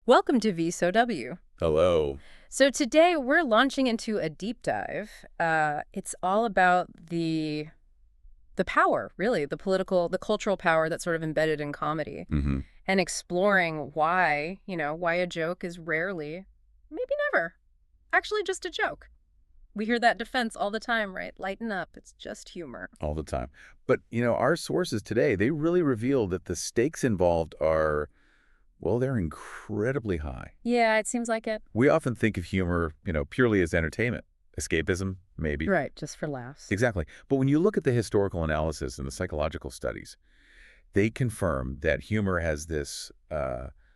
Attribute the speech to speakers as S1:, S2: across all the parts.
S1: Welcome to VSOW.
S2: Hello.
S1: So today we're launching into a deep dive. It's all about the power, really, the political, the cultural power that's sort of embedded in comedy,
S2: hmm
S1: and exploring why a joke is rarely, maybe never, actually just a joke. We hear that defense all the time, right? Lighten up, it's just humor.
S2: All the time. But, our sources today, they really reveal that the stakes involved are, well, they're incredibly high.
S1: Yeah, it seems like it.
S2: We often think of humor, purely as entertainment, escapism, maybe.
S1: Right, just for laughs.
S2: Exactly. But when you look at the historical analysis and the psychological studies, they confirm that humor has this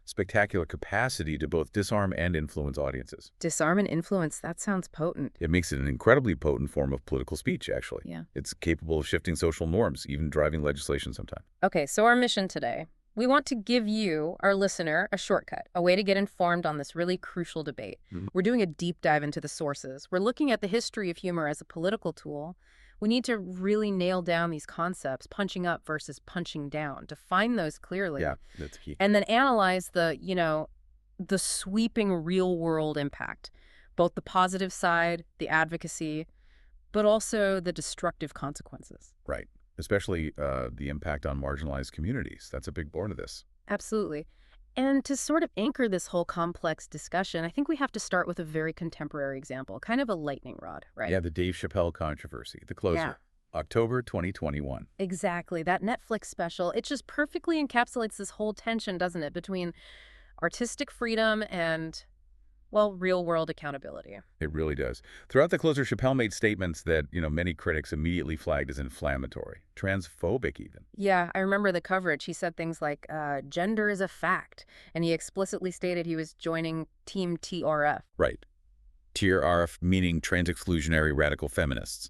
S2: spectacular capacity to both disarm and influence audiences.
S1: Disarm and influence, that sounds potent.
S2: It makes it an incredibly potent form of political speech, actually.
S1: Yeah.
S2: It's capable of shifting social norms, even driving legislation sometimes.
S1: Okay, so our mission today. We want to give you, our listener, a shortcut, a way to get informed on this really crucial debate. We're doing a deep dive into the sources. We're looking at the history of humor as a political tool. We need to really nail down these concepts, punching up versus punching down, define those clearly.
S2: Yeah, that's key.
S1: And then analyze the sweeping real-world impact, both the positive side, the advocacy, but also the destructive consequences.
S2: Right. Especially the impact on marginalized communities. That's a big part of this.
S1: Absolutely. And to sort of anchor this whole complex discussion, I think we have to start with a very contemporary example, kind of a lightning rod, right?
S2: Yeah, the Dave Chappelle controversy, the closer,
S1: Yeah.
S2: October 2021.
S1: Exactly. That Netflix special, it just perfectly encapsulates this whole tension, doesn't it, between artistic freedom and, well, real-world accountability.
S2: It really does. Throughout the closer, Chappelle made statements that, many critics immediately flagged as inflammatory, transphobic even.
S1: Yeah, I remember the coverage. He said things like, gender is a fact, and he explicitly stated he was joining Team TRF.
S2: Right. TRF meaning trans-exclusionary radical feminists.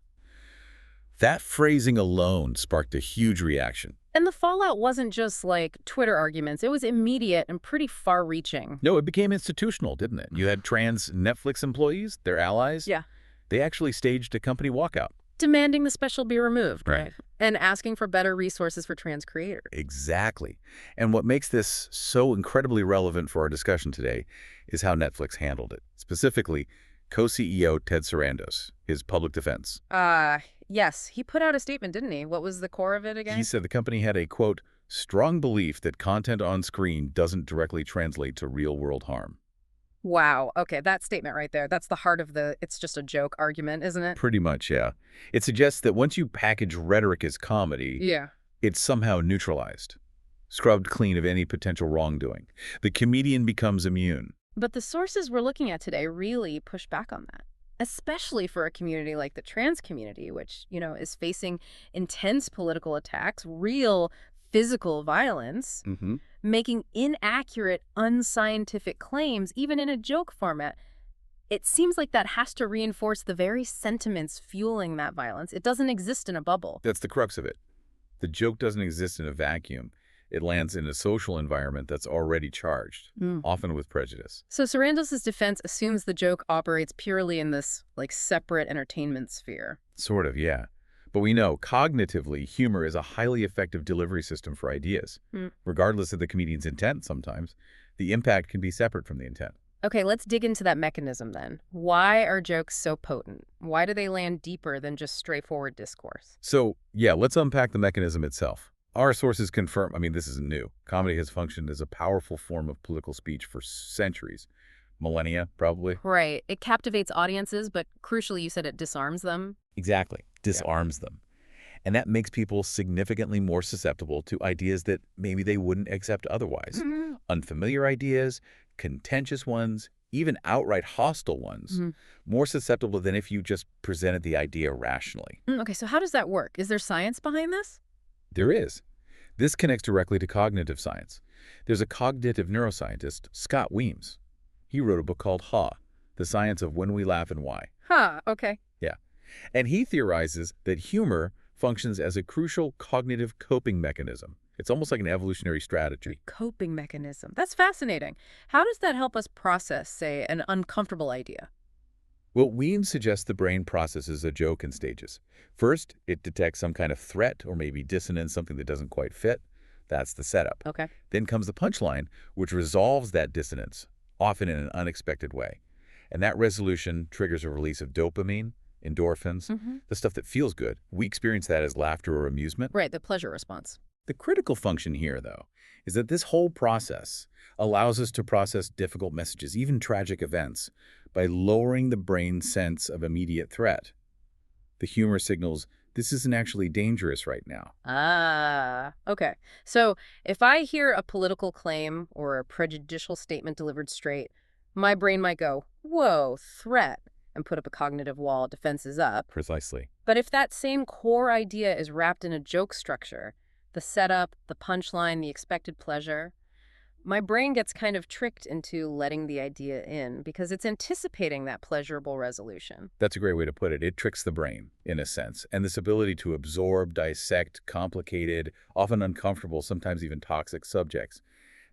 S2: That phrasing alone sparked a huge reaction.
S1: And the fallout wasn't just like Twitter arguments. It was immediate and pretty far-reaching.
S2: No, it became institutional, didn't it? You had trans Netflix employees, their allies.
S1: Yeah.
S2: They actually staged a company walkout.
S1: Demanding the special be removed,
S2: Right.
S1: And asking for better resources for trans creators.
S2: Exactly. And what makes this so incredibly relevant for our discussion today is how Netflix handled it. Specifically, co-CEO Ted Sarandos, his public defense.
S1: Yes, he put out a statement, didn't he? What was the core of it again?
S2: He said the company had a, quote, strong belief that content on screen doesn't directly translate to real-world harm.
S1: Wow. Okay, that statement right there. That's the heart of the it's just a joke argument, isn't it?
S2: Pretty much, yeah. It suggests that once you package rhetoric as comedy,
S1: Yeah.
S2: it's somehow neutralized, scrubbed clean of any potential wrongdoing. The comedian becomes immune.
S1: But the sources we're looking at today really push back on that, especially for a community like the trans community, which, is facing intense political attacks, real physical violence, making inaccurate, unscientific claims, even in a joke format. It seems like that has to reinforce the very sentiments fueling that violence. It doesn't exist in a bubble.
S2: That's the crux of it. The joke doesn't exist in a vacuum. It lands in a social environment that's already charged, often with prejudice.
S1: So Sarandos' defense assumes the joke operates purely in this, separate entertainment sphere.
S2: Sort of, yeah. But we know, cognitively, humor is a highly effective delivery system for ideas. Regardless of the comedian's intent sometimes, the impact can be separate from the intent.
S1: Okay, let's dig into that mechanism then. Why are jokes so potent? Why do they land deeper than just straightforward discourse?
S2: So, yeah, let's unpack the mechanism itself. Our sources confirm, this isn't new. Comedy has functioned as a powerful form of political speech for centuries. Millennia, probably.
S1: Right. It captivates audiences, but crucially, you said it disarms them.
S2: Exactly. Disarms them. And that makes people significantly more susceptible to ideas that maybe they wouldn't accept otherwise. Unfamiliar ideas, contentious ones, even outright hostile ones. More susceptible than if you just presented the idea rationally.
S1: Okay, so how does that work? Is there science behind this?
S2: There is. This connects directly to cognitive science. There's a cognitive neuroscientist, Scott Weems. He wrote a book called Ha, The Science of When We Laugh and Why.
S1: Okay.
S2: Yeah. And he theorizes that humor functions as a crucial cognitive coping mechanism. It's almost like an evolutionary strategy.
S1: Coping mechanism. That's fascinating. How does that help us process, say, an uncomfortable idea?
S2: Well, Weems suggests the brain processes a joke in stages. First, it detects some kind of threat or maybe dissonance, something that doesn't quite fit. That's the setup.
S1: Okay.
S2: Then comes the punchline, which resolves that dissonance, often in an unexpected way. And that resolution triggers a release of dopamine, endorphins, the stuff that feels good. We experience that as laughter or amusement.
S1: Right, the pleasure response.
S2: The critical function here, though, is that this whole process allows us to process difficult messages, even tragic events, by lowering the brain's sense of immediate threat. The humor signals, this isn't actually dangerous right now.
S1: Ah, okay. So if I hear a political claim or a prejudicial statement delivered straight, my brain might go, whoa, threat, and put up a cognitive wall, defenses up.
S2: Precisely.
S1: But if that same core idea is wrapped in a joke structure, the setup, the punchline, the expected pleasure, my brain gets kind of tricked into letting the idea in because it's anticipating that pleasurable resolution.
S2: That's a great way to put it. It tricks the brain, in a sense. And this ability to absorb, dissect complicated, often uncomfortable, sometimes even toxic subjects.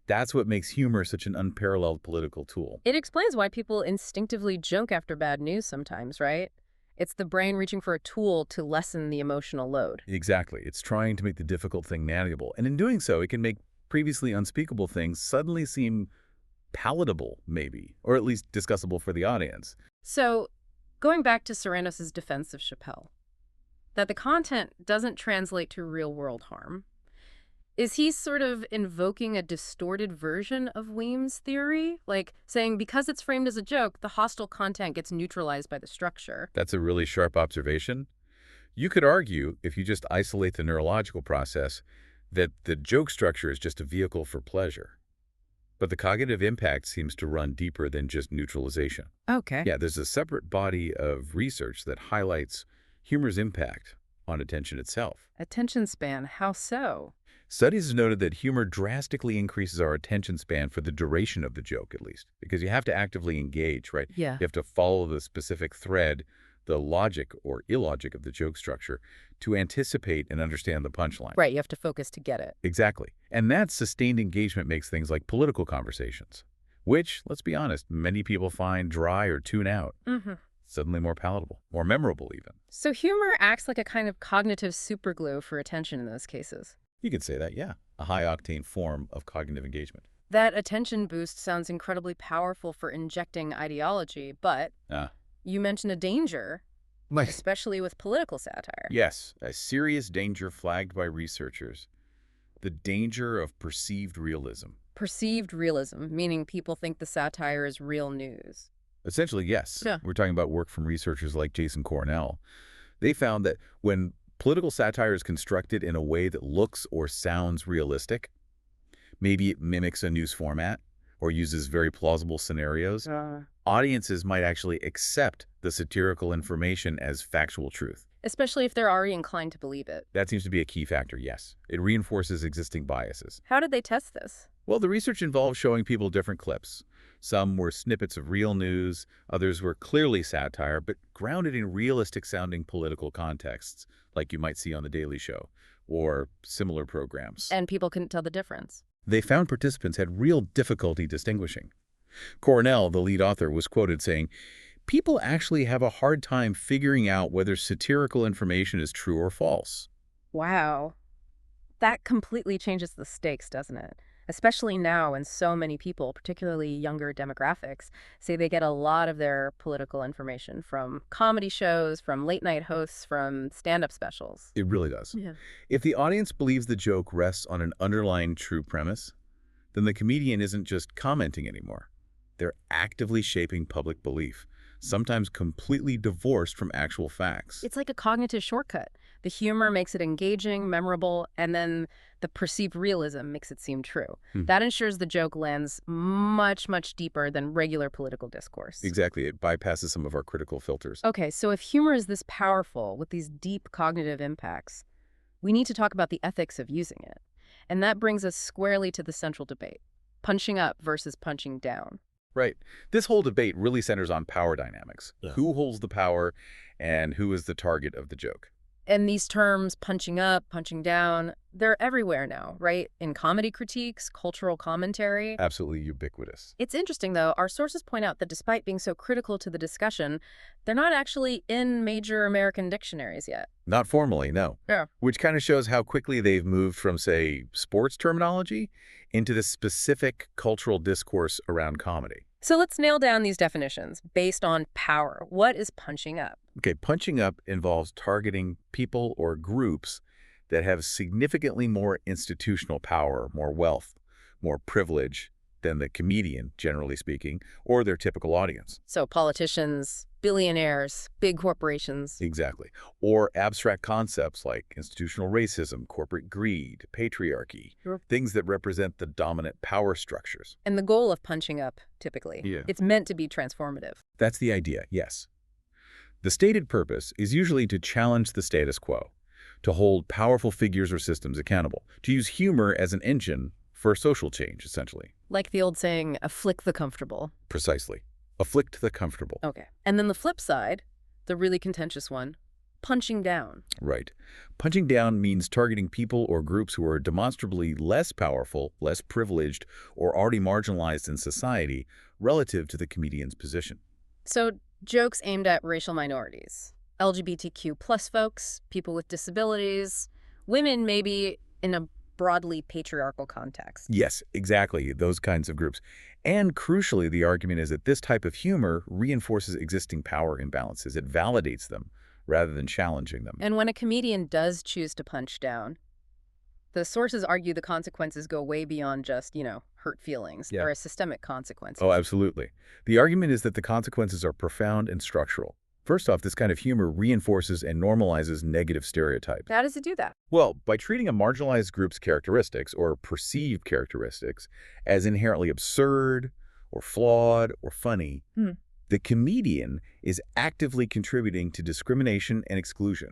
S2: That's what makes humor such an unparalleled political tool.
S1: It explains why people instinctively joke after bad news sometimes, right? It's the brain reaching for a tool to lessen the emotional load.
S2: Exactly. It's trying to make the difficult thing manageable. And in doing so, it can make previously unspeakable things suddenly seem palatable, maybe, or at least discussable for the audience.
S1: So, going back to Serranos' defense of Chappelle, that the content doesn't translate to real-world harm, is he sort of invoking a distorted version of Weems' theory? Like saying because it's framed as a joke, the hostile content gets neutralized by the structure.
S2: That's a really sharp observation. You could argue, if you just isolate the neurological process, that the joke structure is just a vehicle for pleasure. But the cognitive impact seems to run deeper than just neutralization.
S1: Okay.
S2: Yeah, there's a separate body of research that highlights humor's impact on attention itself.
S1: Attention span, how so?
S2: Studies have noted that humor drastically increases our attention span for the duration of the joke, at least, because you have to actively engage, right?
S1: Yeah.
S2: You have to follow the specific thread, the logic or illogic of the joke structure to anticipate and understand the punchline.
S1: Right, you have to focus to get it.
S2: Exactly. And that sustained engagement makes things like political conversations, which, let's be honest, many people find dry or tune out, suddenly more palatable, more memorable even.
S1: So humor acts like a kind of cognitive superglue for attention in those cases.
S2: You could say that, yeah. A high-octane form of cognitive engagement.
S1: That attention boost sounds incredibly powerful for injecting ideology, but you mentioned a danger, especially with political satire.
S2: Yes, a serious danger flagged by researchers. The danger of perceived realism.
S1: Perceived realism, meaning people think the satire is real news.
S2: Essentially, yes.
S1: Yeah.
S2: We're talking about work from researchers like Jason Cornell. They found that when political satire is constructed in a way that looks or sounds realistic, maybe it mimics a news format or uses very plausible scenarios, audiences might actually accept the satirical information as factual truth.
S1: Especially if they're already inclined to believe it.
S2: That seems to be a key factor, yes. It reinforces existing biases.
S1: How did they test this?
S2: Well, the research involved showing people different clips. Some were snippets of real news, others were clearly satire, but grounded in realistic-sounding political contexts, like you might see on The Daily Show, or similar programs.
S1: And people couldn't tell the difference.
S2: They found participants had real difficulty distinguishing. Cornell, the lead author, was quoted saying, "People actually have a hard time figuring out whether satirical information is true or false."
S1: Wow. That completely changes the stakes, doesn't it? Especially now when so many people, particularly younger demographics, say they get a lot of their political information from comedy shows, from late-night hosts, from stand-up specials.
S2: It really does.
S1: Yeah.
S2: If the audience believes the joke rests on an underlying true premise, then the comedian isn't just commenting anymore. They're actively shaping public belief, sometimes completely divorced from actual facts.
S1: It's like a cognitive shortcut. The humor makes it engaging, memorable, and then the perceived realism makes it seem true. That ensures the joke lands much, much deeper than regular political discourse.
S2: Exactly. It bypasses some of our critical filters.
S1: Okay, so if humor is this powerful with these deep cognitive impacts, we need to talk about the ethics of using it. And that brings us squarely to the central debate, punching up versus punching down.
S2: Right. This whole debate really centers on power dynamics.
S1: Yeah.
S2: Who holds the power and who is the target of the joke?
S1: And these terms, punching up, punching down, they're everywhere now, right? In comedy critiques, cultural commentary.
S2: Absolutely ubiquitous.
S1: It's interesting, though. Our sources point out that despite being so critical to the discussion, they're not actually in major American dictionaries yet.
S2: Not formally, no.
S1: Yeah.
S2: Which kind of shows how quickly they've moved from, say, sports terminology into the specific cultural discourse around comedy.
S1: So let's nail down these definitions based on power. What is punching up?
S2: Okay, punching up involves targeting people or groups that have significantly more institutional power, more wealth, more privilege than the comedian, generally speaking, or their typical audience.
S1: So politicians, billionaires, big corporations.
S2: Exactly. Or abstract concepts like institutional racism, corporate greed, patriarchy,
S1: Sure.
S2: things that represent the dominant power structures.
S1: And the goal of punching up, typically,
S2: Yeah.
S1: it's meant to be transformative.
S2: That's the idea, yes. The stated purpose is usually to challenge the status quo, to hold powerful figures or systems accountable, to use humor as an engine for social change, essentially.
S1: Like the old saying, afflict the comfortable.
S2: Precisely. Afflict the comfortable.
S1: Okay. And then the flip side, the really contentious one, punching down.
S2: Right. Punching down means targeting people or groups who are demonstrably less powerful, less privileged, or already marginalized in society relative to the comedian's position.
S1: So jokes aimed at racial minorities, LGBTQ plus folks, people with disabilities, women maybe in a broadly patriarchal context.
S2: Yes, exactly, those kinds of groups. And crucially, the argument is that this type of humor reinforces existing power imbalances. It validates them rather than challenging them.
S1: And when a comedian does choose to punch down, the sources argue the consequences go way beyond just, hurt feelings.
S2: Yeah.
S1: There are systemic consequences.
S2: Oh, absolutely. The argument is that the consequences are profound and structural. First off, this kind of humor reinforces and normalizes negative stereotypes.
S1: How does it do that?
S2: Well, by treating a marginalized group's characteristics or perceived characteristics as inherently absurd or flawed or funny,
S1: Hmm.
S2: the comedian is actively contributing to discrimination and exclusion.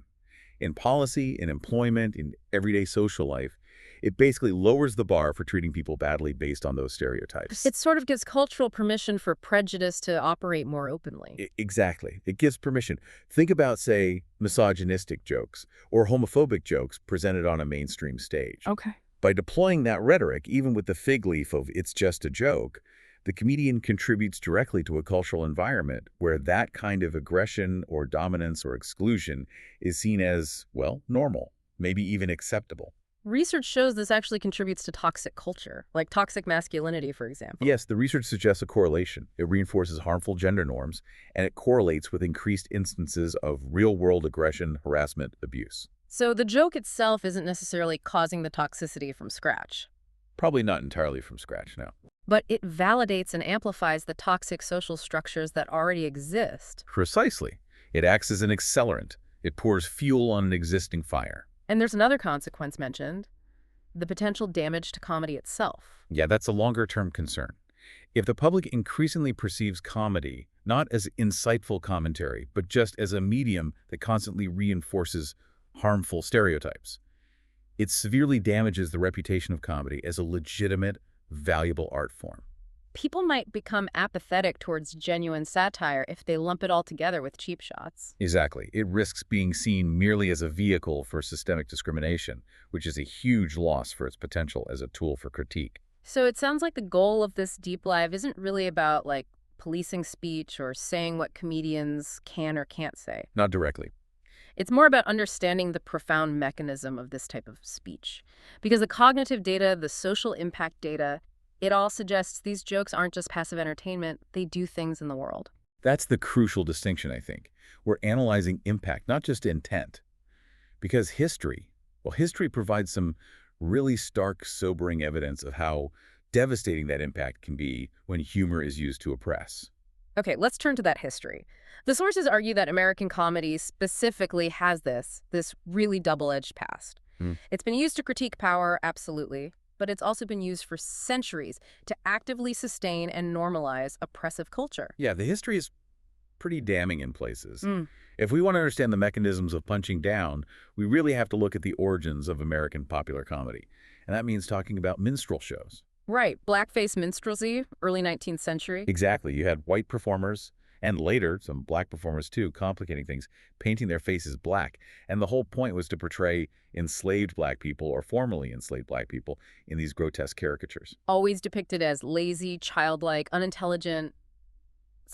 S2: In policy, in employment, in everyday social life, it basically lowers the bar for treating people badly based on those stereotypes.
S1: It sort of gives cultural permission for prejudice to operate more openly.
S2: Exactly. It gives permission. Think about, say, misogynistic jokes or homophobic jokes presented on a mainstream stage.
S1: Okay.
S2: By deploying that rhetoric, even with the fig leaf of "it's just a joke," the comedian contributes directly to a cultural environment where that kind of aggression or dominance or exclusion is seen as, well, normal, maybe even acceptable.
S1: Research shows this actually contributes to toxic culture, like toxic masculinity, for example.
S2: Yes, the research suggests a correlation. It reinforces harmful gender norms, and it correlates with increased instances of real-world aggression, harassment, abuse.
S1: So the joke itself isn't necessarily causing the toxicity from scratch,
S2: Probably not entirely from scratch, no.
S1: but it validates and amplifies the toxic social structures that already exist.
S2: Precisely. It acts as an accelerant. It pours fuel on an existing fire.
S1: And there's another consequence mentioned, the potential damage to comedy itself.
S2: Yeah, that's a longer-term concern. If the public increasingly perceives comedy not as insightful commentary, but just as a medium that constantly reinforces harmful stereotypes, it severely damages the reputation of comedy as a legitimate, valuable art form.
S1: People might become apathetic towards genuine satire if they lump it all together with cheap shots.
S2: Exactly. It risks being seen merely as a vehicle for systemic discrimination, which is a huge loss for its potential as a tool for critique.
S1: So it sounds like the goal of this deep dive isn't really about, policing speech or saying what comedians can or can't say.
S2: Not directly.
S1: It's more about understanding the profound mechanism of this type of speech. Because the cognitive data, the social impact data, it all suggests these jokes aren't just passive entertainment, they do things in the world.
S2: That's the crucial distinction, I think. We're analyzing impact, not just intent. Because history provides some really stark, sobering evidence of how devastating that impact can be when humor is used to oppress.
S1: Okay, let's turn to that history. The sources argue that American comedy specifically has this really double-edged past. It's been used to critique power, absolutely, but it's also been used for centuries to actively sustain and normalize oppressive culture.
S2: Yeah, the history is pretty damning in places. If we want to understand the mechanisms of punching down, we really have to look at the origins of American popular comedy. And that means talking about minstrel shows.
S1: Right, blackface minstrelsy, early 19th century.
S2: Exactly. You had white performers, and later some black performers too, complicating things, painting their faces black. And the whole point was to portray enslaved black people or formerly enslaved black people in these grotesque caricatures.
S1: Always depicted as lazy, childlike, unintelligent,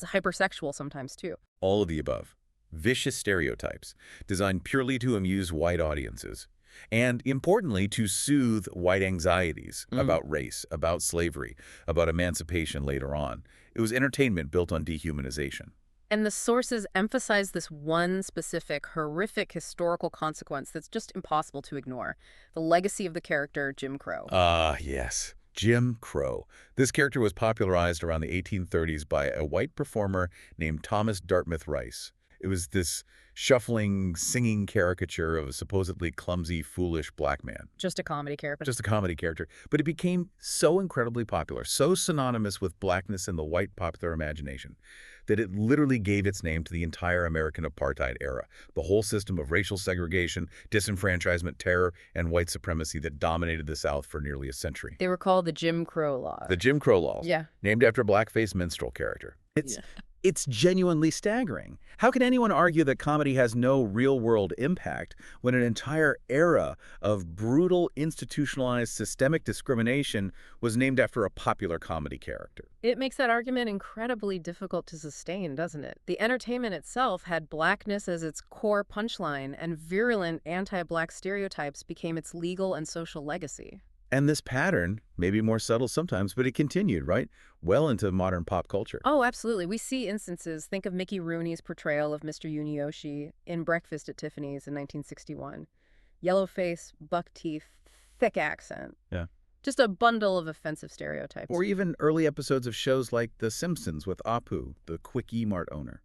S1: hypersexual sometimes too.
S2: All of the above. Vicious stereotypes designed purely to amuse white audiences. And importantly, to soothe white anxieties about race, about slavery, about emancipation later on. It was entertainment built on dehumanization.
S1: And the sources emphasize this one specific, horrific historical consequence that's just impossible to ignore: the legacy of the character Jim Crow.
S2: Ah, yes. Jim Crow. This character was popularized around the 1830s by a white performer named Thomas Dartmouth Rice. It was this shuffling, singing caricature of a supposedly clumsy, foolish black man.
S1: Just a comedy character.
S2: Just a comedy character. But it became so incredibly popular, so synonymous with blackness in the white popular imagination, that it literally gave its name to the entire American apartheid era, the whole system of racial segregation, disenfranchisement, terror, and white supremacy that dominated the South for nearly a century.
S1: They were called the Jim Crow laws.
S2: The Jim Crow laws,
S1: Yeah.
S2: named after a blackface minstrel character.
S3: It's
S1: Yeah.
S3: it's genuinely staggering. How can anyone argue that comedy has no real-world impact when an entire era of brutal, institutionalized, systemic discrimination was named after a popular comedy character?
S1: It makes that argument incredibly difficult to sustain, doesn't it? The entertainment itself had blackness as its core punchline, and virulent anti-black stereotypes became its legal and social legacy.
S3: And this pattern, maybe more subtle sometimes, but it continued, right? Well into modern pop culture.
S1: Oh, absolutely. We see instances. Think of Mickey Rooney's portrayal of Mr. Yunioshi in Breakfast at Tiffany's in 1961. Yellow face, buck teeth, thick accent.
S3: Yeah.
S1: Just a bundle of offensive stereotypes.
S3: Or even early episodes of shows like The Simpsons with Apu, the Quickie Mart owner.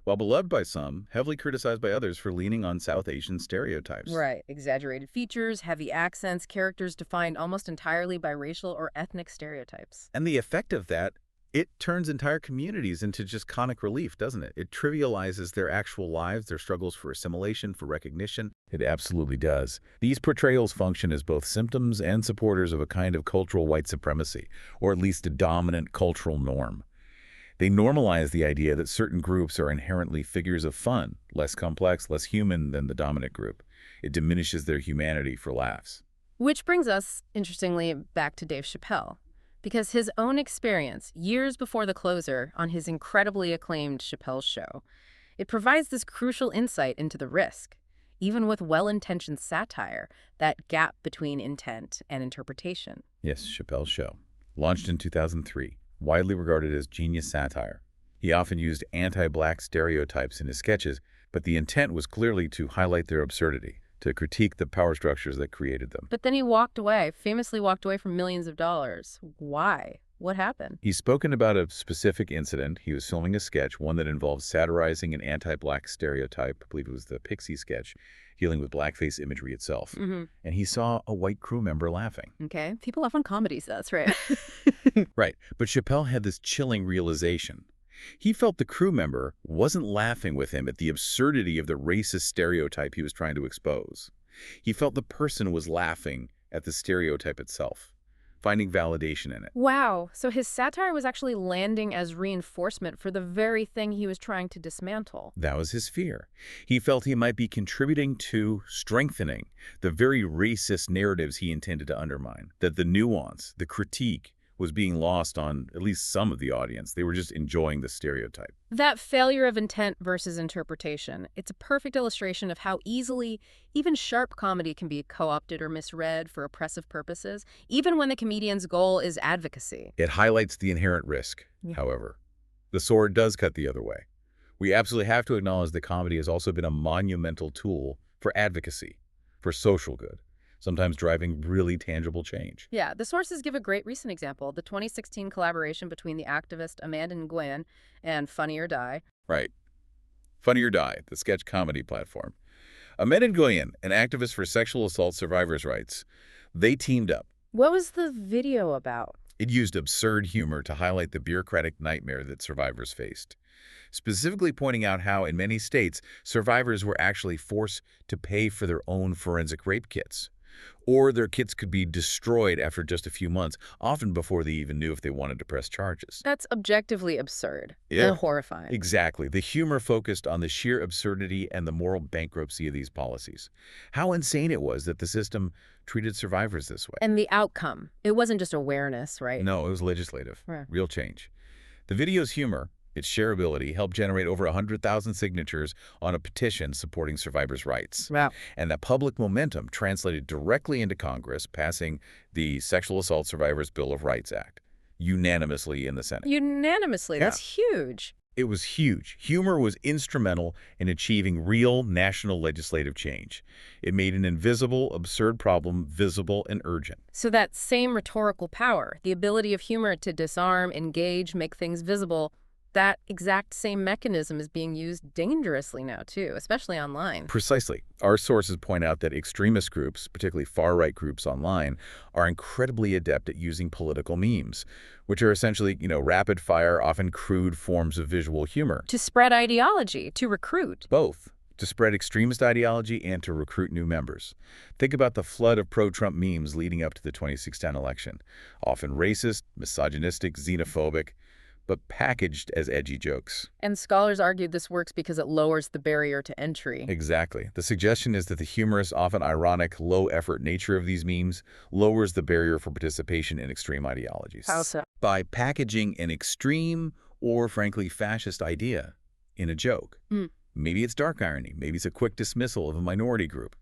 S3: While beloved by some, heavily criticized by others for leaning on South Asian stereotypes.
S1: Right. Exaggerated features, heavy accents, characters defined almost entirely by racial or ethnic stereotypes.
S3: And the effect of that, it turns entire communities into just comic relief, doesn't it? It trivializes their actual lives, their struggles for assimilation, for recognition.
S2: It absolutely does. These portrayals function as both symptoms and supporters of a kind of cultural white supremacy, or at least a dominant cultural norm. They normalize the idea that certain groups are inherently figures of fun, less complex, less human than the dominant group. It diminishes their humanity for laughs.
S1: Which brings us, interestingly, back to Dave Chappelle. Because his own experience, years before The Closer, on his incredibly acclaimed Chappelle's Show, it provides this crucial insight into the risk. Even with well-intentioned satire, that gap between intent and interpretation.
S2: Yes, Chappelle's Show. Launched in 2003. Widely regarded as genius satire. He often used anti-black stereotypes in his sketches, but the intent was clearly to highlight their absurdity, to critique the power structures that created them.
S1: But then he walked away, famously walked away from millions of dollars. Why? What happened?
S2: He's spoken about a specific incident. He was filming a sketch, one that involved satirizing an anti-black stereotype. I believe it was the Pixie sketch, dealing with blackface imagery itself. And he saw a white crew member laughing.
S1: Okay. People laugh on comedies, that's right.
S2: Right. But Chappelle had this chilling realization. He felt the crew member wasn't laughing with him at the absurdity of the racist stereotype he was trying to expose. He felt the person was laughing at the stereotype itself, finding validation in it.
S1: Wow. So his satire was actually landing as reinforcement for the very thing he was trying to dismantle.
S2: That was his fear. He felt he might be contributing to strengthening the very racist narratives he intended to undermine, that the nuance, the critique, was being lost on at least some of the audience. They were just enjoying the stereotype.
S1: That failure of intent versus interpretation, it's a perfect illustration of how easily even sharp comedy can be co-opted or misread for oppressive purposes, even when the comedian's goal is advocacy.
S2: It highlights the inherent risk, however. The sword does cut the other way. We absolutely have to acknowledge that comedy has also been a monumental tool for advocacy, for social good, sometimes driving really tangible change.
S1: Yeah, the sources give a great recent example, the 2016 collaboration between the activist Amanda Nguyen and Funny or Die.
S2: Right. Funny or Die, the sketch comedy platform. Amanda Nguyen, an activist for sexual assault survivors' rights, they teamed up.
S1: What was the video about?
S2: It used absurd humor to highlight the bureaucratic nightmare that survivors faced, specifically pointing out how, in many states, survivors were actually forced to pay for their own forensic rape kits. Or their kits could be destroyed after just a few months, often before they even knew if they wanted to press charges.
S1: That's objectively absurd
S2: Yeah.
S1: and horrifying.
S2: Exactly. The humor focused on the sheer absurdity and the moral bankruptcy of these policies. How insane it was that the system treated survivors this way.
S1: And the outcome, it wasn't just awareness, right?
S2: No, it was legislative.
S1: Right.
S2: Real change. The video's humor, its shareability, helped generate over 100,000 signatures on a petition supporting survivors' rights.
S1: Wow.
S2: And that public momentum translated directly into Congress, passing the Sexual Assault Survivors Bill of Rights Act. unanimously in the Senate.
S1: Unanimously.
S2: Yeah.
S1: That's huge.
S2: It was huge. Humor was instrumental in achieving real national legislative change. It made an invisible, absurd problem visible and urgent.
S1: So that same rhetorical power, the ability of humor to disarm, engage, make things visible, that exact same mechanism is being used dangerously now, too, especially online.
S2: Precisely. Our sources point out that extremist groups, particularly far-right groups online, are incredibly adept at using political memes, which are essentially, rapid-fire, often crude forms of visual humor.
S1: To spread ideology, to recruit.
S2: Both. To spread extremist ideology and to recruit new members. Think about the flood of pro-Trump memes leading up to the 2016 election. Often racist, misogynistic, xenophobic, but packaged as edgy jokes.
S1: And scholars argued this works because it lowers the barrier to entry.
S2: Exactly. The suggestion is that the humorous, often ironic, low-effort nature of these memes lowers the barrier for participation in extreme ideologies.
S1: How so?
S2: By packaging an extreme or, frankly, fascist idea in a joke. Maybe it's dark irony. Maybe it's a quick dismissal of a minority group.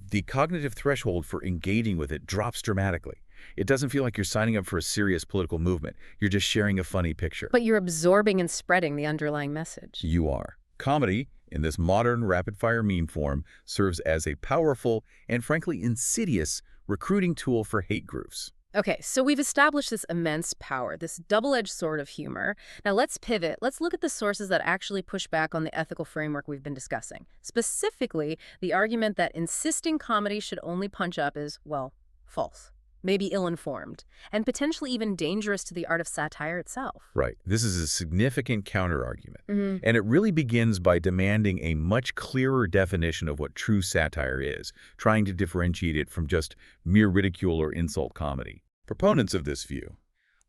S2: The cognitive threshold for engaging with it drops dramatically. It doesn't feel like you're signing up for a serious political movement. You're just sharing a funny picture.
S1: But you're absorbing and spreading the underlying message.
S2: You are. Comedy, in this modern rapid-fire meme form, serves as a powerful and, frankly, insidious recruiting tool for hate groups.
S1: Okay, so we've established this immense power, this double-edged sword of humor. Now let's pivot. Let's look at the sources that actually push back on the ethical framework we've been discussing. Specifically, the argument that insisting comedy should only punch up is, well, false. Maybe ill-informed, and potentially even dangerous to the art of satire itself.
S2: Right. This is a significant counter-argument. And it really begins by demanding a much clearer definition of what true satire is, trying to differentiate it from just mere ridicule or insult comedy. Proponents of this view,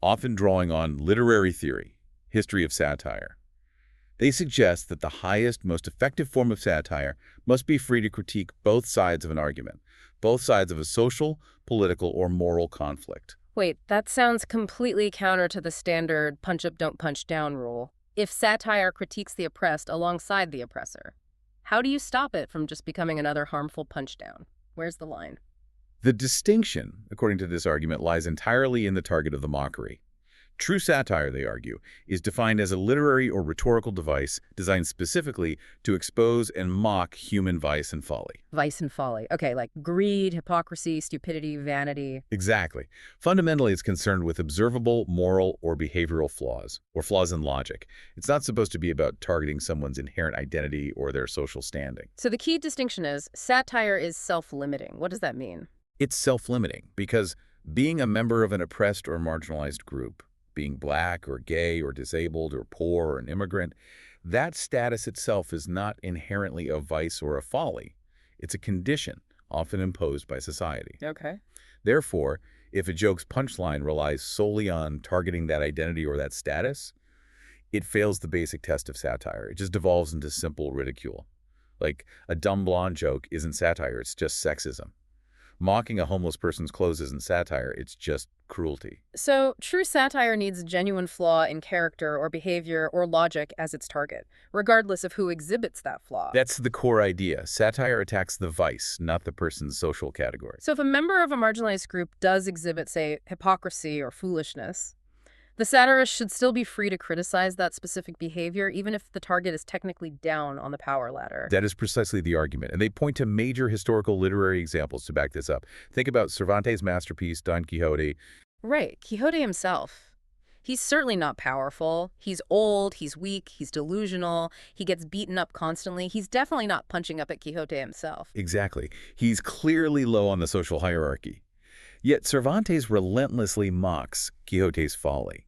S2: often drawing on literary theory, history of satire, they suggest that the highest, most effective form of satire must be free to critique both sides of an argument, both sides of a social, political, or moral conflict.
S1: Wait, that sounds completely counter to the standard punch up, don't punch down rule. If satire critiques the oppressed alongside the oppressor, how do you stop it from just becoming another harmful punch down? Where's the line?
S2: The distinction, according to this argument, lies entirely in the target of the mockery. True satire, they argue, is defined as a literary or rhetorical device designed specifically to expose and mock human vice and folly.
S1: Vice and folly. Okay, like greed, hypocrisy, stupidity, vanity.
S2: Exactly. Fundamentally, it's concerned with observable moral or behavioral flaws, or flaws in logic. It's not supposed to be about targeting someone's inherent identity or their social standing.
S1: So the key distinction is satire is self-limiting. What does that mean?
S2: It's self-limiting because being a member of an oppressed or marginalized group, being black or gay or disabled or poor or an immigrant, that status itself is not inherently a vice or a folly. It's a condition, often imposed by society.
S1: Okay.
S2: Therefore, if a joke's punchline relies solely on targeting that identity or that status, it fails the basic test of satire. It just devolves into simple ridicule. Like, a dumb blonde joke isn't satire, it's just sexism. Mocking a homeless person's clothes isn't satire, it's just cruelty.
S1: So true satire needs a genuine flaw in character or behavior or logic as its target, regardless of who exhibits that flaw.
S2: That's the core idea. Satire attacks the vice, not the person's social category.
S1: So if a member of a marginalized group does exhibit, say, hypocrisy or foolishness, the satirist should still be free to criticize that specific behavior, even if the target is technically down on the power ladder.
S2: That is precisely the argument, and they point to major historical literary examples to back this up. Think about Cervantes' masterpiece, Don Quixote.
S1: Right, Quixote himself. He's certainly not powerful. He's old, he's weak, he's delusional, he gets beaten up constantly. He's definitely not punching up at Quixote himself.
S2: Exactly. He's clearly low on the social hierarchy. Yet Cervantes relentlessly mocks Quixote's folly.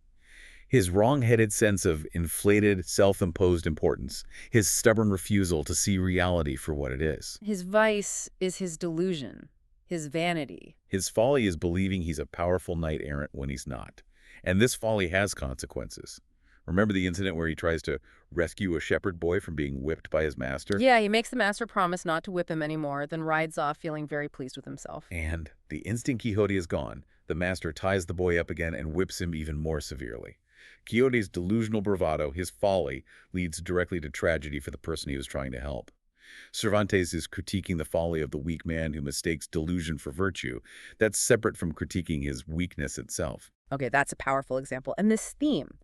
S2: His wrong-headed sense of inflated, self-imposed importance, his stubborn refusal to see reality for what it is.
S1: His vice is his delusion, his vanity.
S2: His folly is believing he's a powerful knight-errant when he's not. And this folly has consequences. Remember the incident where he tries to rescue a shepherd boy from being whipped by his master?
S1: Yeah, he makes the master promise not to whip him anymore, then rides off feeling very pleased with himself.
S2: And the instant Quixote is gone, the master ties the boy up again and whips him even more severely. Quixote's delusional bravado, his folly, leads directly to tragedy for the person he was trying to help. Cervantes is critiquing the folly of the weak man who mistakes delusion for virtue. That's separate from critiquing his weakness itself.
S1: Okay, that's a powerful example. And this theme,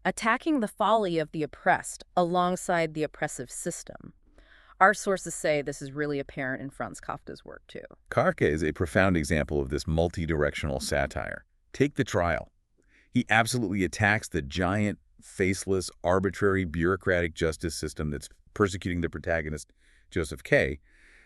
S1: attacking the folly of the oppressed alongside the oppressive system. Our sources say this is really apparent in Franz Kafka's work, too.
S2: Kafka is a profound example of this multi-directional satire. Take the trial. He absolutely attacks the giant, faceless, arbitrary, bureaucratic justice system that's persecuting the protagonist, Joseph K.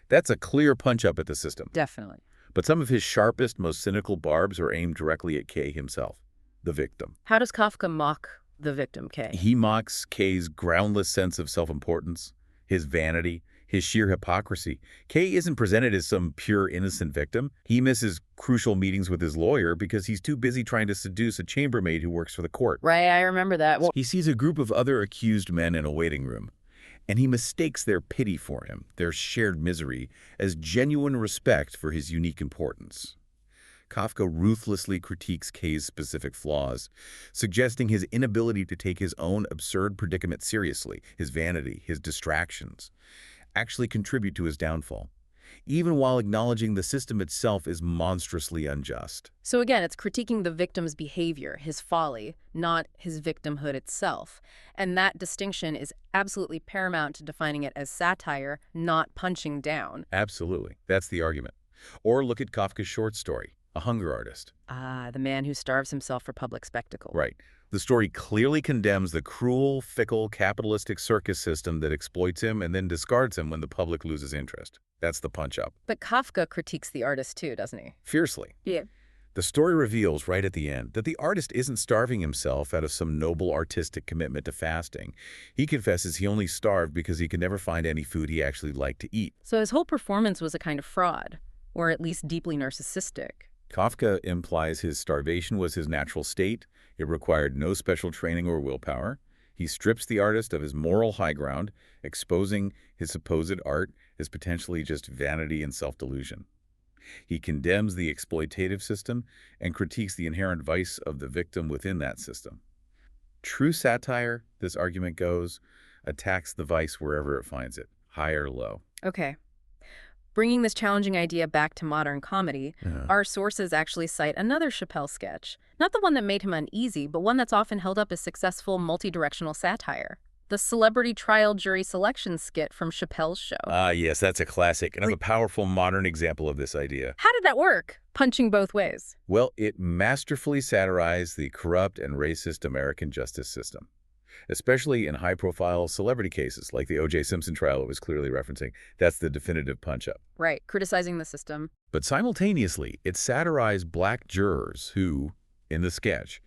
S2: That's a clear punch-up at the system.
S1: Definitely.
S2: But some of his sharpest, most cynical barbs are aimed directly at K himself, the victim.
S1: How does Kafka mock the victim, K?
S2: He mocks K's groundless sense of self-importance, his vanity, his sheer hypocrisy. K isn't presented as some pure innocent victim. He misses crucial meetings with his lawyer because he's too busy trying to seduce a chambermaid who works for the court.
S1: Right, I remember that. Well,
S2: He sees a group of other accused men in a waiting room, and he mistakes their pity for him, their shared misery, as genuine respect for his unique importance. Kafka ruthlessly critiques K's specific flaws, suggesting his inability to take his own absurd predicament seriously, his vanity, his distractions, actually contribute to his downfall, even while acknowledging the system itself is monstrously unjust.
S1: so again, it's critiquing the victim's behavior, his folly, not his victimhood itself. And that distinction is absolutely paramount to defining it as satire, not punching down.
S2: Absolutely. That's the argument. Or look at Kafka's short story, A Hunger Artist.
S1: Ah, the man who starves himself for public spectacle.
S2: Right. The story clearly condemns the cruel, fickle, capitalistic circus system that exploits him and then discards him when the public loses interest. That's the punch-up.
S1: But Kafka critiques the artist too, doesn't he?
S2: Fiercely.
S1: Yeah.
S2: The story reveals right at the end that the artist isn't starving himself out of some noble artistic commitment to fasting. He confesses he only starved because he could never find any food he actually liked to eat.
S1: So his whole performance was a kind of fraud, or at least deeply narcissistic.
S2: Kafka implies his starvation was his natural state. It required no special training or willpower. He strips the artist of his moral high ground, exposing his supposed art as potentially just vanity and self-delusion. He condemns the exploitative system and critiques the inherent vice of the victim within that system. True satire, this argument goes, attacks the vice wherever it finds it, high or low.
S1: Okay. Bringing this challenging idea back to modern comedy,
S2: Yeah.
S1: our sources actually cite another Chappelle sketch. Not the one that made him uneasy, but one that's often held up as successful multi-directional satire. The celebrity trial jury selection skit from Chappelle's show.
S2: Ah, yes, that's a classic, and a powerful modern example of this idea.
S1: How did that work? Punching both ways.
S2: Well, it masterfully satirized the corrupt and racist American justice system, especially in high-profile celebrity cases like the O.J. Simpson trial it was clearly referencing. That's the definitive punch-up.
S1: Right, criticizing the system.
S2: But simultaneously, it satirized black jurors who, in the sketch,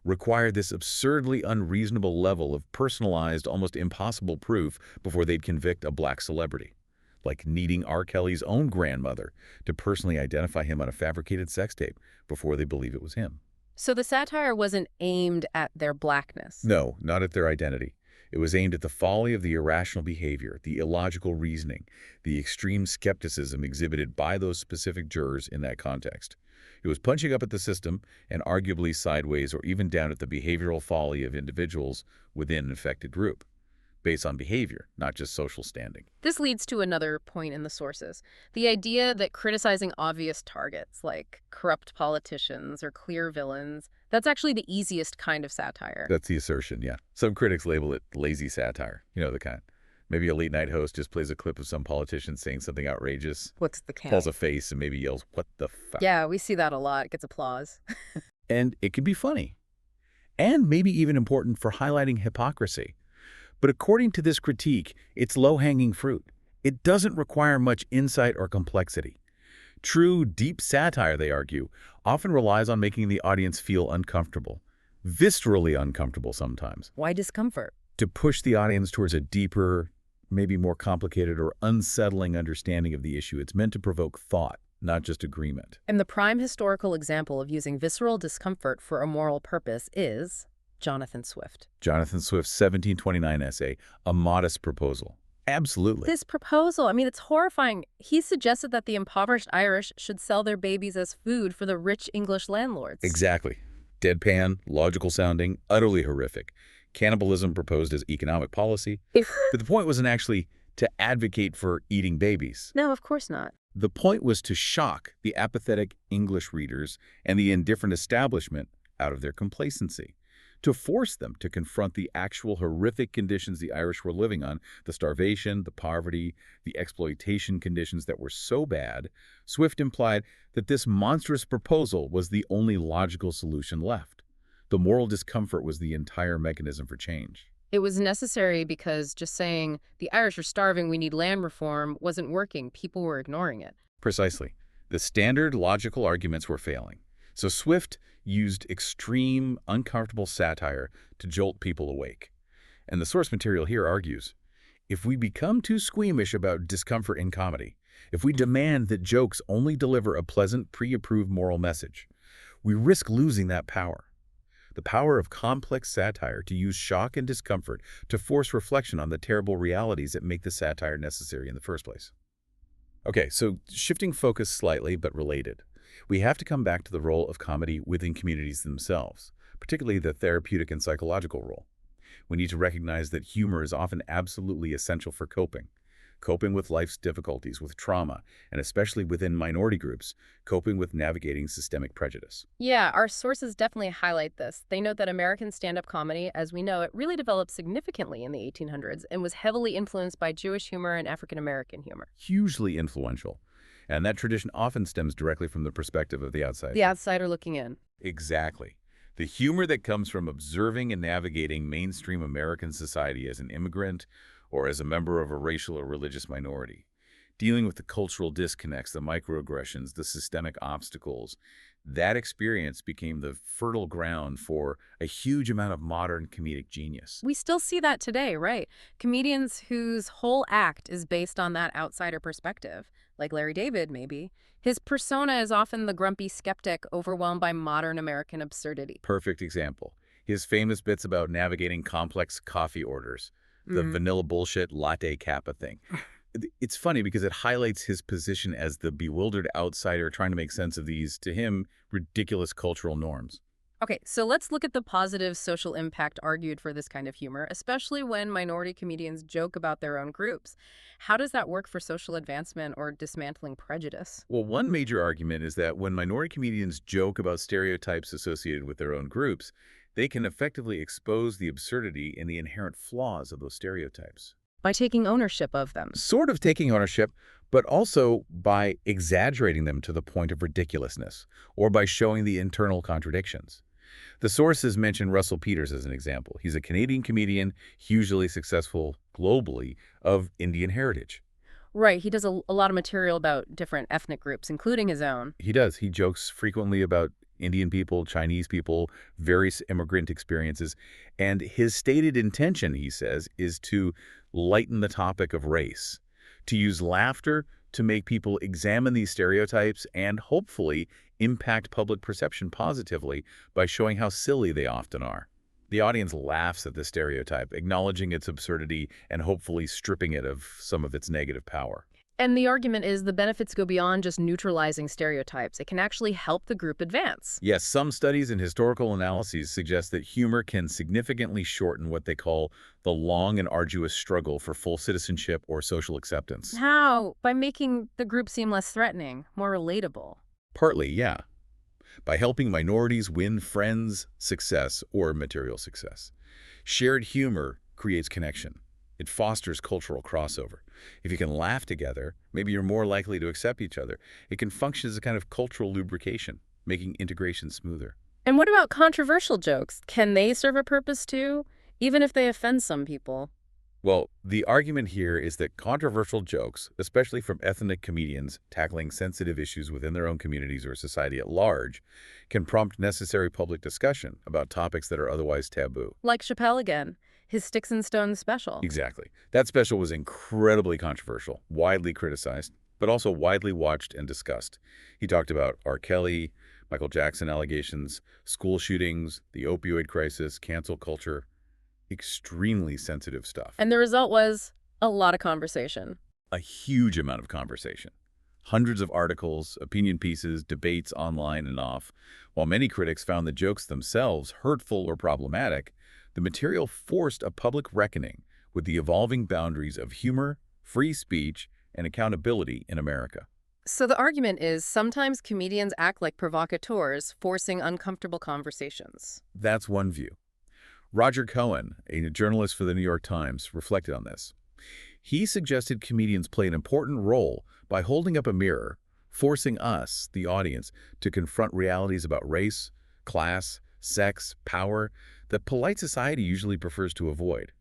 S2: required this absurdly unreasonable level of personalized, almost impossible proof before they'd convict a black celebrity, like needing R. Kelly's own grandmother to personally identify him on a fabricated sex tape before they believe it was him.
S1: So the satire wasn't aimed at their blackness.
S2: No, not at their identity. It was aimed at the folly of the irrational behavior, the illogical reasoning, the extreme skepticism exhibited by those specific jurors in that context. It was punching up at the system and arguably sideways or even down at the behavioral folly of individuals within an affected group, based on behavior, not just social standing.
S1: This leads to another point in the sources. The idea that criticizing obvious targets, like corrupt politicians or clear villains, that's actually the easiest kind of satire.
S2: That's the assertion, yeah. Some critics label it lazy satire, you know the kind. Maybe a late-night host just plays a clip of some politician saying something outrageous,
S1: What's the count?
S2: pulls a face, and maybe yells, "What the fuck?"
S1: Yeah, we see that a lot. It gets applause.
S2: And it can be funny, and maybe even important for highlighting hypocrisy. But according to this critique, it's low-hanging fruit. It doesn't require much insight or complexity. True, deep satire, they argue, often relies on making the audience feel uncomfortable, viscerally uncomfortable sometimes,
S1: Why discomfort?
S2: to push the audience towards a deeper, maybe more complicated or unsettling understanding of the issue. It's meant to provoke thought, not just agreement.
S1: And the prime historical example of using visceral discomfort for a moral purpose is Jonathan Swift.
S2: Jonathan Swift's 1729 essay, A Modest Proposal. Absolutely.
S1: This proposal, I mean, it's horrifying. He suggested that the impoverished Irish should sell their babies as food for the rich English landlords.
S2: Exactly. Deadpan, logical sounding, utterly horrific. Cannibalism proposed as economic policy. But the point wasn't actually to advocate for eating babies.
S1: No, of course not.
S2: The point was to shock the apathetic English readers and the indifferent establishment
S3: out of their complacency, to force them to confront the actual horrific conditions the Irish were living on, the starvation, the poverty, the exploitation conditions that were so bad. Swift implied that this monstrous proposal was the only logical solution left. The moral discomfort was the entire mechanism for change.
S1: It was necessary because just saying, the Irish are starving, we need land reform, wasn't working. People were ignoring it.
S3: Precisely. The standard logical arguments were failing. So Swift used extreme, uncomfortable satire to jolt people awake. And the source material here argues, if we become too squeamish about discomfort in comedy, if we demand that jokes only deliver a pleasant, pre-approved moral message, we risk losing that power. The power of complex satire to use shock and discomfort to force reflection on the terrible realities that make the satire necessary in the first place. Okay, so shifting focus slightly but related, we have to come back to the role of comedy within communities themselves, particularly the therapeutic and psychological role. We need to recognize that humor is often absolutely essential for coping with life's difficulties, with trauma, and especially within minority groups, coping with navigating systemic prejudice.
S1: Yeah, our sources definitely highlight this. They note that American stand-up comedy, as we know it, really developed significantly in the 1800s and was heavily influenced by Jewish humor and African-American humor.
S3: Hugely influential. And that tradition often stems directly from the perspective of the outsider.
S1: The outsider looking in.
S3: Exactly. The humor that comes from observing and navigating mainstream American society as an immigrant or as a member of a racial or religious minority, dealing with the cultural disconnects, the microaggressions, the systemic obstacles. That experience became the fertile ground for a huge amount of modern comedic genius.
S1: We still see that today, right? Comedians whose whole act is based on that outsider perspective, like Larry David, maybe. His persona is often the grumpy skeptic overwhelmed by modern American absurdity.
S3: Perfect example. His famous bits about navigating complex coffee orders, the vanilla bullshit latte kappa thing. It's funny because it highlights his position as the bewildered outsider trying to make sense of these, to him, ridiculous cultural norms.
S1: Okay, so let's look at the positive social impact argued for this kind of humor, especially when minority comedians joke about their own groups. How does that work for social advancement or dismantling prejudice?
S3: Well, one major argument is that when minority comedians joke about stereotypes associated with their own groups, they can effectively expose the absurdity and the inherent flaws of those stereotypes.
S1: By taking ownership of them.
S3: Sort of taking ownership, but also by exaggerating them to the point of ridiculousness, or by showing the internal contradictions. The sources mention Russell Peters as an example. He's a Canadian comedian, hugely successful globally, of Indian heritage.
S1: Right, he does a lot of material about different ethnic groups, including his own.
S3: He does. He jokes frequently about Indian people, Chinese people, various immigrant experiences. And his stated intention, he says, is to lighten the topic of race, to use laughter to make people examine these stereotypes and hopefully impact public perception positively by showing how silly they often are. The audience laughs at the stereotype, acknowledging its absurdity and hopefully stripping it of some of its negative power.
S1: And the argument is the benefits go beyond just neutralizing stereotypes. It can actually help the group advance.
S3: Yes, some studies and historical analyses suggest that humor can significantly shorten what they call the long and arduous struggle for full citizenship or social acceptance.
S1: How? By making the group seem less threatening, more relatable.
S3: Partly, yeah. By helping minorities win friends, success, or material success. Shared humor creates connection. It fosters cultural crossover. If you can laugh together, maybe you're more likely to accept each other. It can function as a kind of cultural lubrication, making integration smoother.
S1: And what about controversial jokes? Can they serve a purpose too, even if they offend some people?
S3: Well, the argument here is that controversial jokes, especially from ethnic comedians tackling sensitive issues within their own communities or society at large, can prompt necessary public discussion about topics that are otherwise taboo.
S1: Like Chappelle again, his Sticks and Stones special.
S3: Exactly. That special was incredibly controversial, widely criticized, but also widely watched and discussed. He talked about R. Kelly, Michael Jackson allegations, school shootings, the opioid crisis, cancel culture. Extremely sensitive stuff.
S1: And the result was a lot of conversation.
S3: A huge amount of conversation. Hundreds of articles, opinion pieces, debates online and off. While many critics found the jokes themselves hurtful or problematic, the material forced a public reckoning with the evolving boundaries of humor, free speech, and accountability in America.
S1: So the argument is sometimes comedians act like provocateurs, forcing uncomfortable conversations.
S3: That's one view. Roger Cohen, a journalist for the New York Times, reflected on this. He suggested comedians play an important role by holding up a mirror, forcing us, the audience, to confront realities about race, class, sex, power that polite society usually prefers to avoid.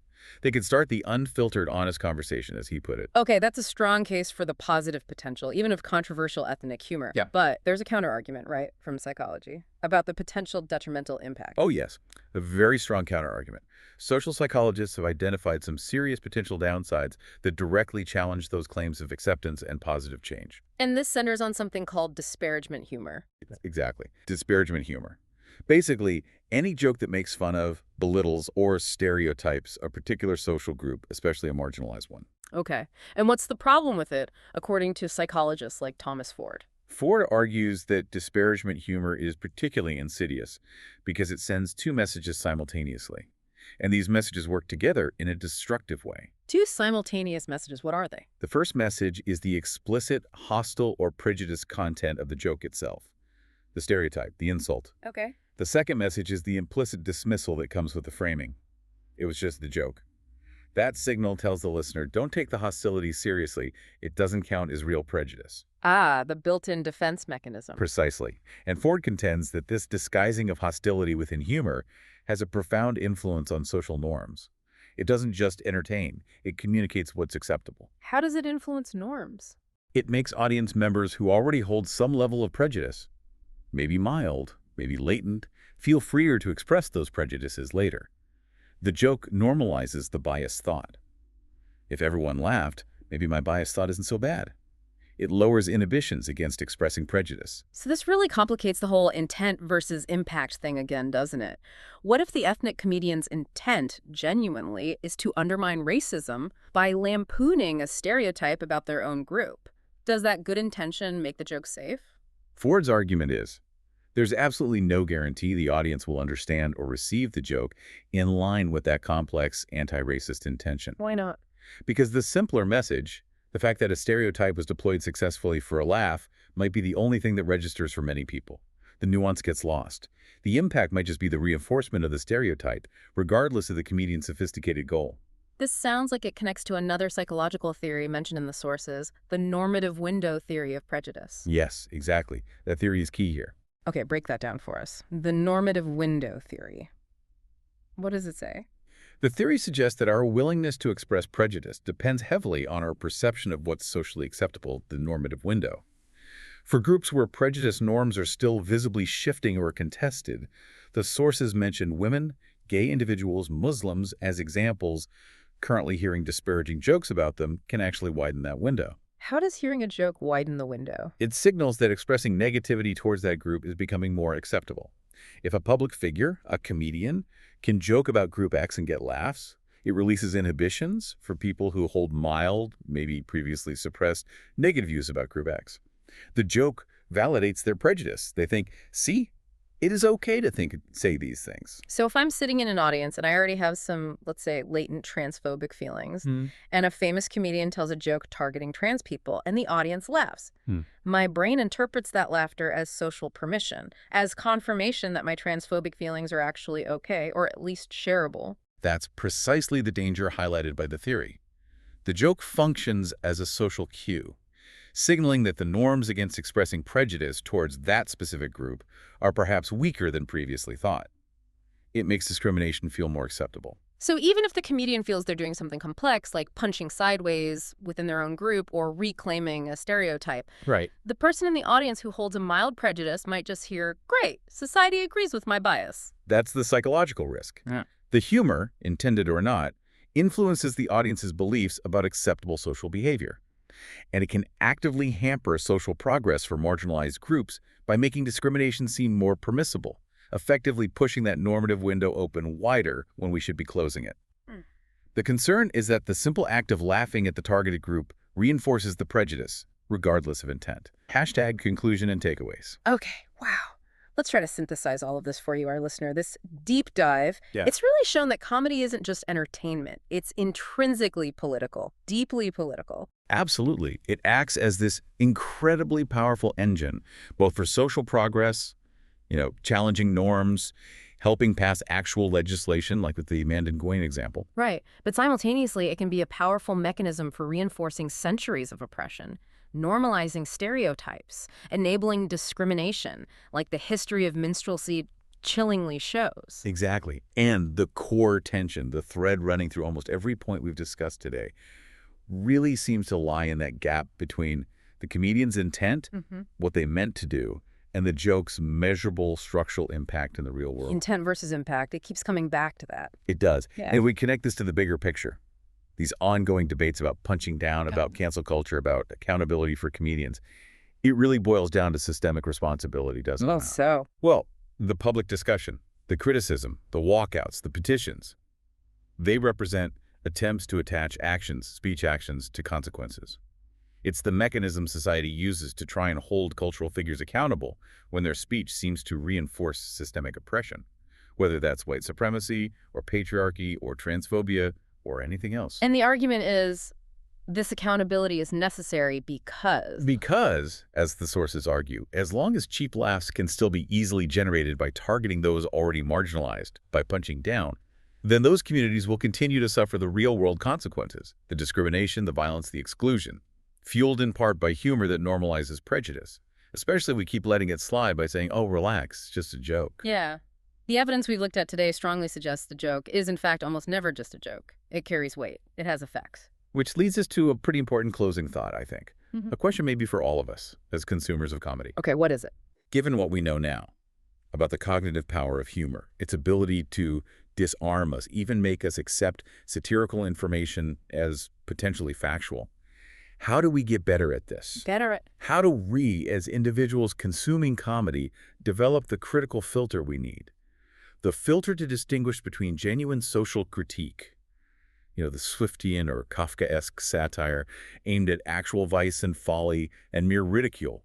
S3: They could start the unfiltered, honest conversation, as he put it.
S1: Okay, that's a strong case for the positive potential, even of controversial ethnic humor.
S3: Yeah.
S1: But there's a counterargument, right, from psychology, about the potential detrimental impact.
S3: Oh, yes. A very strong counterargument. Social psychologists have identified some serious potential downsides that directly challenge those claims of acceptance and positive change.
S1: And this centers on something called disparagement humor.
S3: Exactly. Disparagement humor. Basically, any joke that makes fun of, belittles, or stereotypes a particular social group, especially a marginalized one.
S1: Okay. And what's the problem with it, according to psychologists like Thomas Ford?
S3: Ford argues that disparagement humor is particularly insidious because it sends two messages simultaneously. And these messages work together in a destructive way.
S1: Two simultaneous messages, what are they?
S3: The first message is the explicit, hostile, or prejudiced content of the joke itself. The stereotype, the insult.
S1: Okay.
S3: The second message is the implicit dismissal that comes with the framing. It was just the joke. That signal tells the listener, don't take the hostility seriously. It doesn't count as real prejudice.
S1: Ah, the built-in defense mechanism.
S3: Precisely. And Ford contends that this disguising of hostility within humor has a profound influence on social norms. It doesn't just entertain, it communicates what's acceptable.
S1: How does it influence norms?
S3: It makes audience members who already hold some level of prejudice, maybe mild, maybe latent, feel freer to express those prejudices later. The joke normalizes the biased thought. If everyone laughed, maybe my biased thought isn't so bad. It lowers inhibitions against expressing prejudice.
S1: So this really complicates the whole intent versus impact thing again, doesn't it? What if the ethnic comedian's intent, genuinely, is to undermine racism by lampooning a stereotype about their own group? Does that good intention make the joke safe?
S3: Ford's argument is, there's absolutely no guarantee the audience will understand or receive the joke in line with that complex anti-racist intention.
S1: Why not?
S3: Because the simpler message, the fact that a stereotype was deployed successfully for a laugh, might be the only thing that registers for many people. The nuance gets lost. The impact might just be the reinforcement of the stereotype, regardless of the comedian's sophisticated goal.
S1: This sounds like it connects to another psychological theory mentioned in the sources, the normative window theory of prejudice.
S3: Yes, exactly. That theory is key here.
S1: Okay, break that down for us. The normative window theory. What does it say?
S3: The theory suggests that our willingness to express prejudice depends heavily on our perception of what's socially acceptable, the normative window. For groups where prejudice norms are still visibly shifting or contested, the sources mention women, gay individuals, Muslims as examples. Currently hearing disparaging jokes about them can actually widen that window.
S1: How does hearing a joke widen the window?
S3: It signals that expressing negativity towards that group is becoming more acceptable. If a public figure, a comedian, can joke about Group X and get laughs, it releases inhibitions for people who hold mild, maybe previously suppressed, negative views about Group X. The joke validates their prejudice. They think, see, it is okay to say these things.
S1: So if I'm sitting in an audience and I already have some, let's say, latent transphobic feelings, and a famous comedian tells a joke targeting trans people, and the audience laughs, my brain interprets that laughter as social permission, as confirmation that my transphobic feelings are actually okay, or at least shareable.
S3: That's precisely the danger highlighted by the theory. The joke functions as a social cue, signaling that the norms against expressing prejudice towards that specific group are perhaps weaker than previously thought. It makes discrimination feel more acceptable.
S1: So even if the comedian feels they're doing something complex, like punching sideways within their own group or reclaiming a stereotype,
S3: Right.
S1: the person in the audience who holds a mild prejudice might just hear, great, society agrees with my bias.
S3: That's the psychological risk.
S2: Yeah.
S3: The humor, intended or not, influences the audience's beliefs about acceptable social behavior. And it can actively hamper social progress for marginalized groups by making discrimination seem more permissible, effectively pushing that normative window open wider when we should be closing it. The concern is that the simple act of laughing at the targeted group reinforces the prejudice, regardless of intent. #conclusion and takeaways.
S1: Okay, wow. Let's try to synthesize all of this for you, our listener. This deep dive,
S3: Yeah.
S1: it's really shown that comedy isn't just entertainment. It's intrinsically political, deeply political.
S3: Absolutely. It acts as this incredibly powerful engine, both for social progress, challenging norms, helping pass actual legislation, like with the Amanda Nguyen example.
S1: Right. But simultaneously, it can be a powerful mechanism for reinforcing centuries of oppression, normalizing stereotypes, enabling discrimination, like the history of minstrelsy chillingly shows.
S3: Exactly. And the core tension, the thread running through almost every point we've discussed today, really seems to lie in that gap between the comedian's intent, what they meant to do, and the joke's measurable structural impact in the real world.
S1: Intent versus impact, it keeps coming back to that.
S3: It does.
S1: Yeah.
S3: And if we connect this to the bigger picture, these ongoing debates about punching down, about cancel culture, about accountability for comedians, it really boils down to systemic responsibility, doesn't it?
S1: So.
S3: Well, the public discussion, the criticism, the walkouts, the petitions, they represent attempts to attach actions, speech actions, to consequences. It's the mechanism society uses to try and hold cultural figures accountable when their speech seems to reinforce systemic oppression, whether that's white supremacy or patriarchy or transphobia or anything else.
S1: And the argument is this accountability is necessary
S3: Because, as the sources argue, as long as cheap laughs can still be easily generated by targeting those already marginalized, by punching down, then those communities will continue to suffer the real-world consequences, the discrimination, the violence, the exclusion, fueled in part by humor that normalizes prejudice, especially if we keep letting it slide by saying, oh, relax, it's just a joke.
S1: Yeah. The evidence we've looked at today strongly suggests the joke is, in fact, almost never just a joke. It carries weight. It has effects.
S3: Which leads us to a pretty important closing thought, I think. A question maybe for all of us as consumers of comedy.
S1: Okay, what is it?
S3: Given what we know now about the cognitive power of humor, its ability to disarm us, even make us accept satirical information as potentially factual, how do we get better at this? How do we, as individuals consuming comedy, develop the critical filter we need? The filter to distinguish between genuine social critique, the Swiftian or Kafkaesque satire aimed at actual vice and folly, and mere ridicule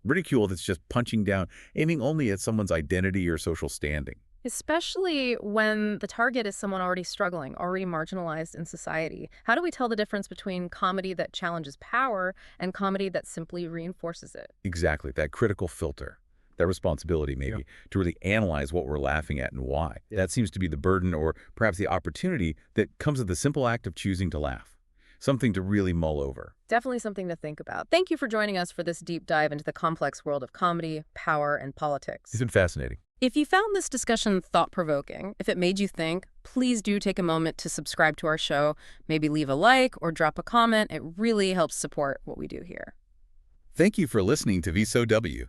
S3: that's just punching down, aiming only at someone's identity or social standing.
S1: Especially when the target is someone already struggling, already marginalized in society. How do we tell the difference between comedy that challenges power and comedy that simply reinforces it?
S3: Exactly, that critical filter, that responsibility maybe, to really analyze what we're laughing at and why. That seems to be the burden or perhaps the opportunity that comes with the simple act of choosing to laugh. Something to really mull over.
S1: Definitely something to think about. Thank you for joining us for this deep dive into the complex world of comedy, power, and politics.
S3: It's been fascinating.
S1: If you found this discussion thought-provoking, if it made you think, please do take a moment to subscribe to our show, maybe leave a like or drop a comment. It really helps support what we do here.
S3: Thank you for listening to VSOW.